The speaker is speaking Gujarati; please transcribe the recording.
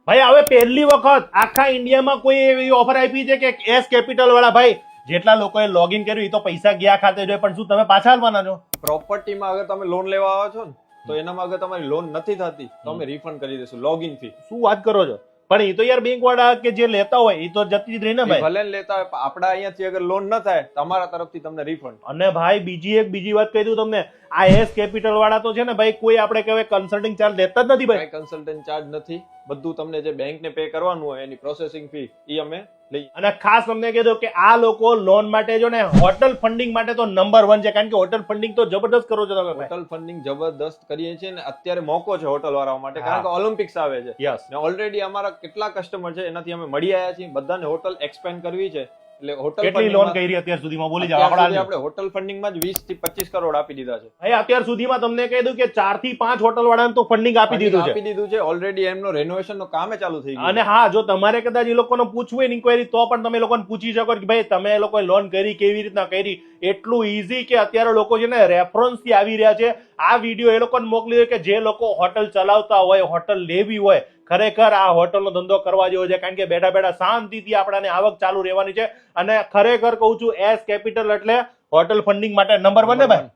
ભાઈ હવે પહેલી વખત આખા ઇન્ડિયામાં કોઈ એવી ઓફર આપી છે કે એસ કેપિટલ વાળા ભાઈ જેટલા લોકોએ લોગિન કર્યું એ તો પૈસા ગયા ખાતે જોઈએ, પણ શું તમે પાછા આલવાના છો? પ્રોપર્ટીમાં અગર તમે લોન લેવા આવો છો ને તો એનામાં અગર તમારી લોન નથી થતી તો અમે રિફંડ કરી દઈશું લોગિન ફી. શું વાત કરો છો? પણ એ તો યાર બેંક વાળા કે જે લેતા હોય એ તો જતી જ રહી ને ભાઈ. ભલે ને લેતા હોય આપડા અહીંયાથી અગર લોન ન થાય તમારા તરફથી તમને રિફંડ. અને ભાઈ બીજી વાત કહી દઉં તમને, આ એસ કેપિટલ વાળા તો છે ને ભાઈ કોઈ આપણે કહેવાય કન્સલ્ટિંગ ચાર્જ લેતા જ નથી ભાઈ. કઈ કન્સલ્ટન્ટ ચાર્જ નથી, બધું તમને જે બેંક ને પે કરવાનું હોય એની પ્રોસેસિંગ ફી એ અમે લઈએ. અને ખાસ તમને કહી દઉં કે આ લોકો લોન માટે જો ને હોટલ ફંડિંગ માટે તો નંબર 1 છે, કારણ કે હોટલ ફંડિંગ તો જબરદસ્ત કરો છો તમે ભાઈ. હોટલ ફંડિંગ જબરદસ્ત કરીએ છીએ ને અત્યારે મોકો છે હોટલ વાળાઓ માટે, કારણ કે ઓલિમ્પિક્સ આવે છે. યસ. ને ઓલરેડી અમારા કેટલા કસ્ટમર છે એનાથી અમે મળી આવ્યા છીએ, બધાને હોટલ એક્સપેન્ડ કરવી છે એટલે હોટલ કેટલી લોન કરી અત્યાર સુધીમાં બોલી જાવ આપણે હોટલ ફંડિંગ માં જ 20 થી 25 કરોડ આપી દીધા છે. ભાઈ અત્યાર સુધીમાં તમને કહી દઉં કે 4 થી 5 હોટલ વાળાને તો ફંડિંગ આપી દીધું છે ઓલરેડી એમનો રેનોવેશન નો કામ ચાલુ થઈ ગયું. અને હા, જો તમારે કદાચ એ લોકોને પૂછવું હોય ઇન્ક્વાયરી તો પણ તમે લોકોને પૂછી શકો કે ભાઈ તમે એ લોકોએ લોન કરી કેવી રીતના કરી. એટલું ઈઝી કે અત્યારે લોકો છે ને રેફરન્સ થી આવી રહ્યા છે. આ વિડીયો એ લોકોને મોકલી દો કે જે લોકો હોટલ ચલાવતા હોય, હોટલ લેવી હોય, ખરેખર આ હોટલનો ધંધો કરવા જેવો છે, કારણ કે બેઠા બેઠા શાંતિથી આપણાને આવક ચાલુ રહેવાની છે. અને ખરેખર કહું છું એસ કેપિટલ એટલે હોટલ ફંડિંગ માટે નંબર 1 ને ભાઈ.